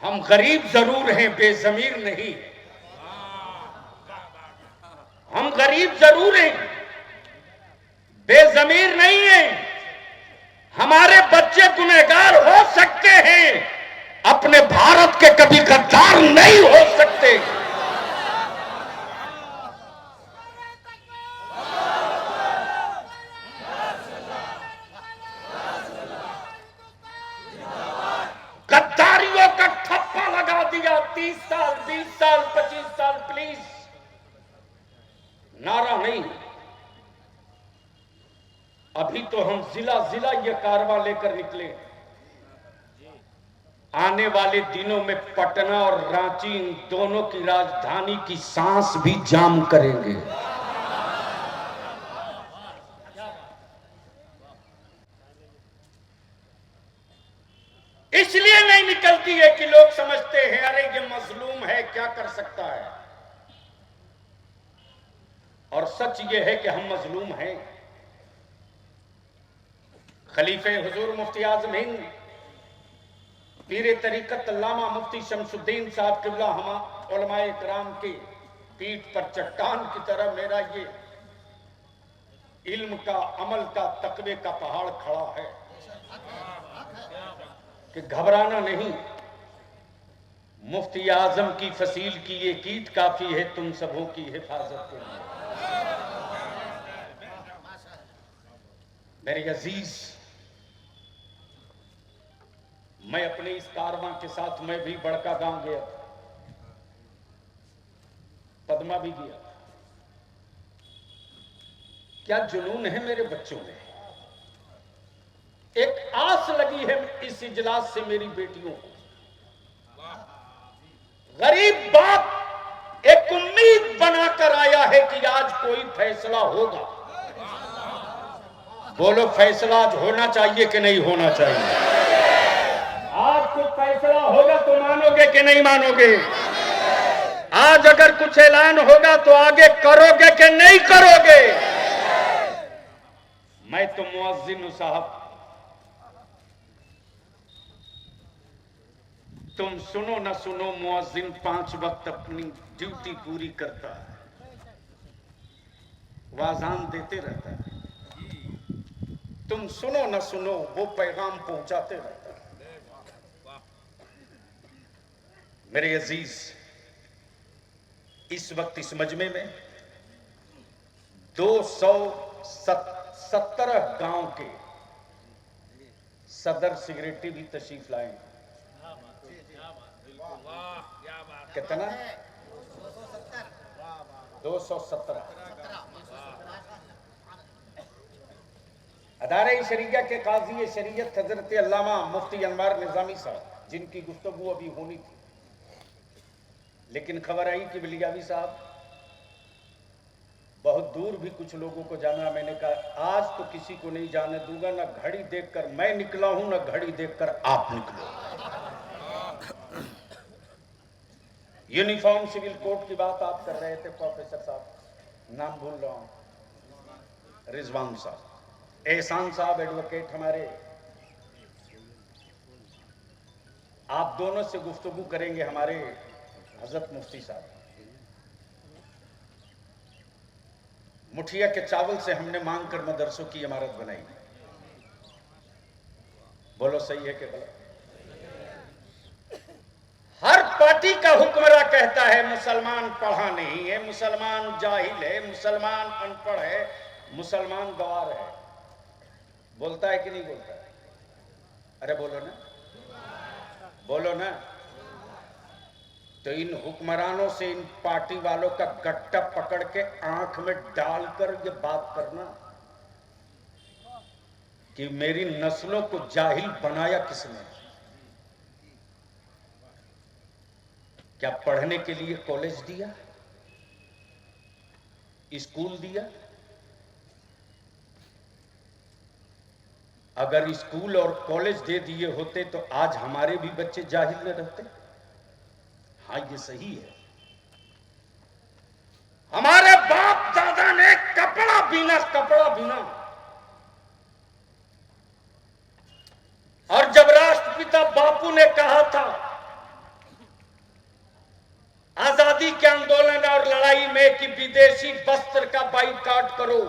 हम गरीब जरूर हैं, बेजमीर नहीं। हम गरीब जरूर हैं, बेजमीर नहीं हैं। हमारे बच्चे गुनहगार हो सकते हैं, अपने भारत के कभी गद्दार नहीं हो सकते। गद्दारियों का ठप्पा लगा दिया। 30 साल, 20 साल, 25 साल, प्लीज नारा नहीं। अभी तो हम जिला जिला ये कारवां लेकर निकले। आने वाले दिनों में पटना और रांची, इन दोनों की राजधानी की सांस भी जाम करेंगे। इसलिए नहीं निकलती है कि लोग समझते हैं अरे ये मजलूम है, क्या कर सकता है। और सच ये है कि हम मजलूम हैं। खलीफे हुजूर मुफ्ती आजम हिंद पीर तरीकत अल्लामा मुफ्ती शमसुद्दीन साहब किबला हम उलमाए किराम की पीठ पर चट्टान की तरह मेरा ये इल्म का, अमल का, तकवे का पहाड़ खड़ा है कि घबराना नहीं। मुफ्ती आजम की फसील की ये कीट काफी है तुम सबों की हिफाजत के लिए। मेरे अजीज, मैं अपने इस कारवां के साथ मैं भी बड़का गांव गया, पदमा भी गया। क्या जुनून है मेरे बच्चों में। एक आस लगी है इस इजलास से मेरी बेटियों को। गरीब बाप एक उम्मीद बनाकर आया है कि आज कोई फैसला होगा। बोलो, फैसला आज होना चाहिए कि नहीं होना चाहिए? आज कुछ फैसला होगा तो मानोगे कि नहीं मानोगे? आज अगर कुछ ऐलान होगा तो आगे करोगे कि नहीं करोगे? मैं तो मुअज्जिन हूं साहब, तुम सुनो ना सुनो, मुअज्जिन 5 वक्त अपनी ड्यूटी पूरी करता है, वाजान देते रहता है। तुम सुनो ना सुनो, वो पैगाम पहुंचाते रहता है। मेरे अजीज, इस वक्त इस मजमे में 217 गांव के सदर सिगरेटी भी तशरीफ लाए। कितना? 217। अदारे शरीयत के काजी शरीयत हजरत अल्लामा मुफ्ती अनवार निजामी साहब, जिनकी गुफ्तगू अभी होनी थी, लेकिन खबर आई कि बिलियावी साहब बहुत दूर भी कुछ लोगों को जाना। मैंने कहा आज तो किसी को नहीं जाने दूंगा, ना घड़ी देखकर मैं निकला हूं, ना घड़ी देखकर आप निकलो। यूनिफॉर्म सिविल कोड की बात आप कर रहे थे प्रोफेसर साहब, नाम भूल रहा हूं, रिजवान साहब, एहसान साहब एडवोकेट हमारे, आप दोनों से गुफ्तगू करेंगे हमारे हजरत मुफ्ती साहब। मुठिया के चावल से हमने मांग कर मदरसों की इमारत बनाई। बोलो सही है कि गलत? हर पार्टी का हुक्मरान कहता है मुसलमान पढ़ा नहीं है, मुसलमान जाहिल है, मुसलमान अनपढ़ है, मुसलमान गवार है। बोलता है कि नहीं बोलता है? अरे बोलो ना, बोलो ना। तो इन हुक्मरानों से, इन पार्टी वालों का गट्टा पकड़ के आंख में डालकर ये बात करना कि मेरी नस्लों को जाहिल बनाया किसने? क्या पढ़ने के लिए कॉलेज दिया, स्कूल दिया? अगर स्कूल और कॉलेज दे दिए होते तो आज हमारे भी बच्चे जाहिल न रहते। हाँ, ये सही है। हमारे बाप दादा ने कपड़ा बीना और जब राष्ट्रपिता बापू ने कहा था आजादी के आंदोलन और लड़ाई में कि विदेशी वस्त्र का बाइकआउट करो,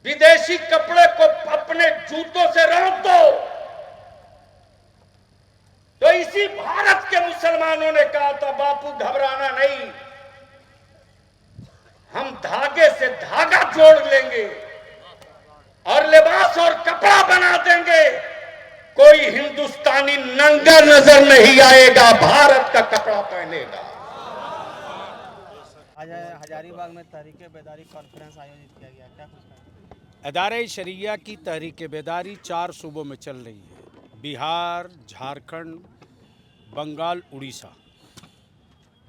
विदेशी कपड़े को अपने जूतों से रोक दो, तो इसी भारत के मुसलमानों ने कहा था बापू घबराना नहीं, हम धागे से धागा जोड़ लेंगे और लिबास और कपड़ा बना देंगे, कोई हिंदुस्तानी नंगा नजर नहीं आएगा, भारत का कपड़ा पहनेगा। आज हजारीबाग में तहरीके बेदारी कॉन्फ्रेंस आयोजित किया गया, क्या कुछ कहेंगे? अदारे शरिया की तहरीक बेदारी 4 सूबों में चल रही है, बिहार, झारखंड, बंगाल, उड़ीसा।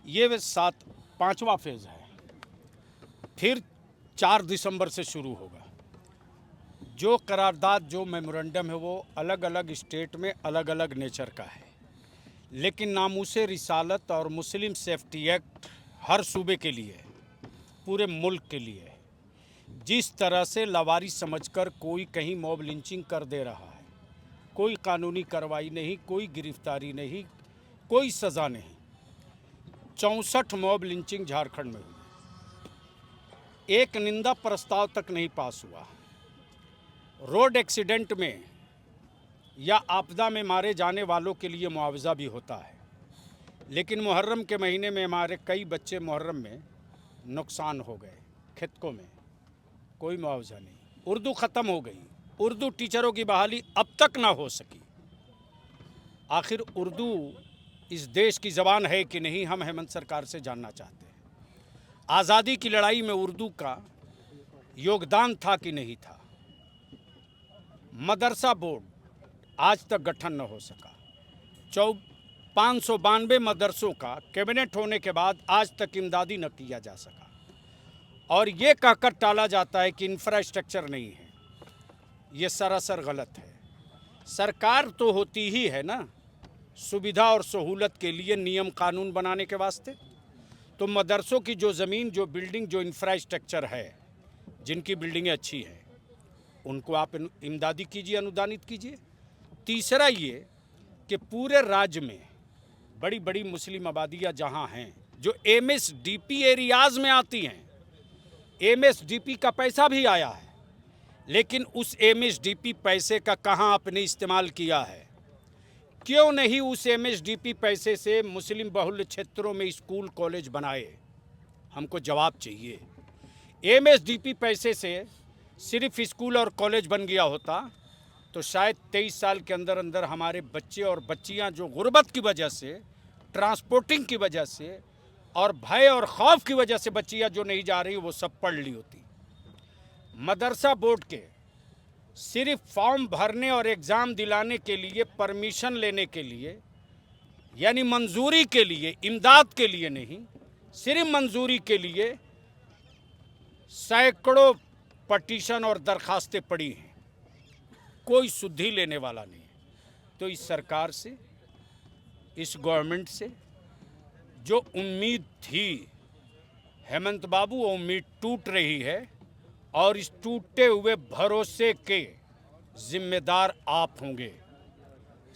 ये 5वां फेज़ है। फिर 4 दिसंबर से शुरू होगा। जो करारदाद, जो मेमोरेंडम है वो अलग अलग स्टेट में अलग अलग नेचर का है, लेकिन नामूसे रिसालत और मुस्लिम सेफ्टी एक्ट हर सूबे के लिए है, पूरे मुल्क के लिए है। जिस तरह से लावारिस समझकर कोई कहीं मॉब लिंचिंग कर दे रहा है, कोई कानूनी कार्रवाई नहीं, कोई गिरफ्तारी नहीं, कोई सज़ा नहीं। 64 मॉब लिंचिंग झारखंड में हुई, एक निंदा प्रस्ताव तक नहीं पास हुआ। रोड एक्सीडेंट में या आपदा में मारे जाने वालों के लिए मुआवजा भी होता है, लेकिन मुहर्रम के महीने में हमारे कई बच्चे मुहर्रम में नुकसान हो गए, खेतों में कोई मुआवजा नहीं। उर्दू ख़त्म हो गई, उर्दू टीचरों की बहाली अब तक ना हो सकी। आखिर उर्दू इस देश की ज़बान है कि नहीं, हम हेमंत सरकार से जानना चाहते हैं। आज़ादी की लड़ाई में उर्दू का योगदान था कि नहीं था। मदरसा बोर्ड आज तक गठन न हो सका। 592 मदरसों का कैबिनेट होने के बाद आज तक इमदादी न किया जा सका, और ये कहकर टाला जाता है कि इंफ्रास्ट्रक्चर नहीं है। ये सरासर गलत है। सरकार तो होती ही है ना सुविधा और सहूलत के लिए, नियम कानून बनाने के वास्ते। तो मदरसों की जो ज़मीन, जो बिल्डिंग, जो इंफ्रास्ट्रक्चर है, जिनकी बिल्डिंगें अच्छी हैं, उनको आप इमदादी कीजिए, अनुदानित कीजिए। तीसरा ये कि पूरे राज्य में बड़ी बड़ी मुस्लिम आबादियाँ जहाँ हैं, जो MSDP एरियाज़ में आती हैं, MSDP का पैसा भी आया है, लेकिन उस MSDP पैसे का कहाँ आपने इस्तेमाल किया है? क्यों नहीं उस MSDP पैसे से मुस्लिम बहुल क्षेत्रों में स्कूल कॉलेज बनाए? हमको जवाब चाहिए। MSDP पैसे से सिर्फ स्कूल और कॉलेज बन गया होता तो शायद 23 साल के अंदर अंदर हमारे बच्चे और बच्चियां जो गुर्बत की वजह से, ट्रांसपोर्टिंग की वजह से और भय और खौफ की वजह से बच्चियां जो नहीं जा रही, वो सब पढ़ ली होती। मदरसा बोर्ड के सिर्फ फॉर्म भरने और एग्ज़ाम दिलाने के लिए, परमिशन लेने के लिए, यानी मंजूरी के लिए, इमदाद के लिए नहीं, सिर्फ मंजूरी के लिए सैकड़ों पटिशन और दरखास्तें पड़ी हैं। कोई सुधि लेने वाला नहीं है। तो इस सरकार से, इस गवर्नमेंट से जो उम्मीद थी, हेमंत बाबू, वो उम्मीद टूट रही है, और इस टूटे हुए भरोसे के जिम्मेदार आप होंगे।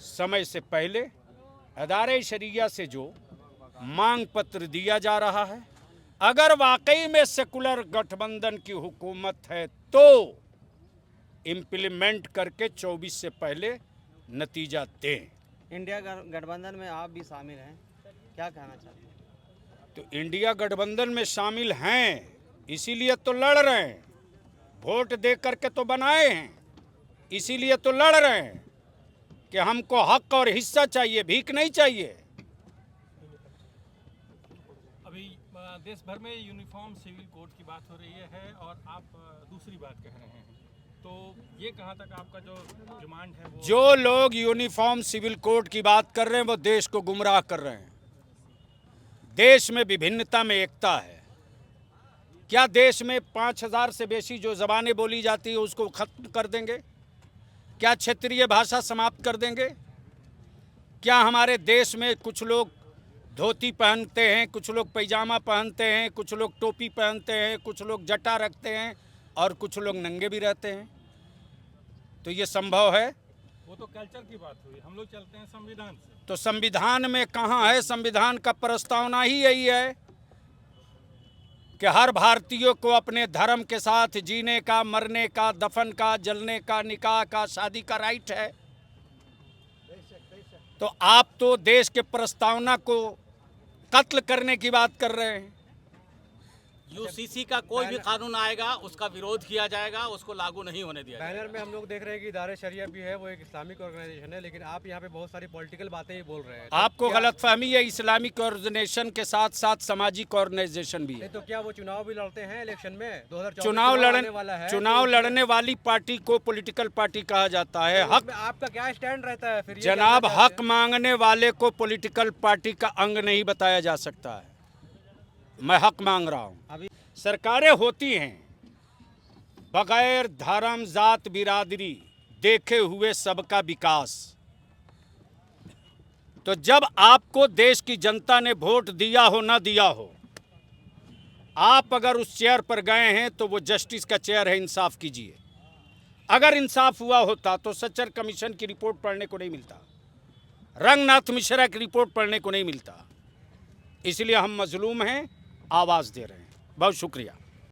समय से पहले अदारे शरिया से जो मांग पत्र दिया जा रहा है, अगर वाकई में सेकुलर गठबंधन की हुकूमत है तो इम्प्लीमेंट करके 24 से पहले नतीजा दें। इंडिया गठबंधन में आप भी शामिल हैं, क्या कहना चाहते हैं? तो इंडिया गठबंधन में शामिल हैं, इसीलिए तो लड़ रहे हैं। वोट दे करके तो बनाए हैं, इसीलिए तो लड़ रहे हैं कि हमको हक और हिस्सा चाहिए, भीख नहीं चाहिए। अभी देश भर में यूनिफॉर्म सिविल कोड की बात हो रही है और आप दूसरी बात कह रहे हैं, तो ये कहाँ तक आपका जो डिमांड है वो? जो लोग यूनिफॉर्म सिविल कोड की बात कर रहे हैं वो देश को गुमराह कर रहे हैं। देश में विभिन्नता में एकता है। क्या देश में 5000 से बेसी जो ज़बानें बोली जाती है उसको ख़त्म कर देंगे? क्या क्षेत्रीय भाषा समाप्त कर देंगे? क्या हमारे देश में कुछ लोग धोती पहनते हैं, कुछ लोग पैजामा पहनते हैं, कुछ लोग टोपी पहनते हैं, कुछ लोग जटा रखते हैं और कुछ लोग नंगे भी रहते हैं? तो ये संभव है? वो तो कल्चर की बात हुई, हम लोग चलते हैं संविधान से। तो संविधान में कहाँ है? संविधान का प्रस्तावना ही यही है कि हर भारतीय को अपने धर्म के साथ जीने का, मरने का, दफन का, जलने का, निकाह का, शादी का राइट है। तो आप तो देश के प्रस्तावना को कत्ल करने की बात कर रहे हैं। यूसीसी का कोई भी कानून आएगा उसका विरोध किया जाएगा, उसको लागू नहीं होने दिया जाएगा। बैनर में हम लोग देख रहे हैं कि इदारे शरिया भी है, वो एक इस्लामिक ऑर्गेनाइजेशन है, लेकिन आप यहाँ पे बहुत सारी पॉलिटिकल बातें ही बोल रहे हैं। आपको गलतफहमी है, इस्लामिक ऑर्गेनाइजेशन के साथ साथ सामाजिक ऑर्गेनाइजेशन भी है। तो क्या वो चुनाव भी लड़ते हैं इलेक्शन में? 2024 चुनाव लड़ने वाली पार्टी को पॉलिटिकल पार्टी कहा जाता है। हक, आपका क्या स्टैंड रहता है फिर? जनाब, हक मांगने वाले को पॉलिटिकल पार्टी का अंग नहीं बताया जा सकता है। मैं हक मांग रहा हूँ। अभी सरकारें होती हैं बगैर धर्म, जात, बिरादरी देखे हुए सबका विकास। तो जब आपको देश की जनता ने वोट दिया हो ना दिया हो, आप अगर उस चेयर पर गए हैं तो वो जस्टिस का चेयर है, इंसाफ कीजिए। अगर इंसाफ हुआ होता तो सच्चर कमीशन की रिपोर्ट पढ़ने को नहीं मिलता, रंगनाथ मिश्रा की रिपोर्ट पढ़ने को नहीं मिलता। इसलिए हम मजलूम हैं, आवाज़ दे रहे हैं। बहुत शुक्रिया।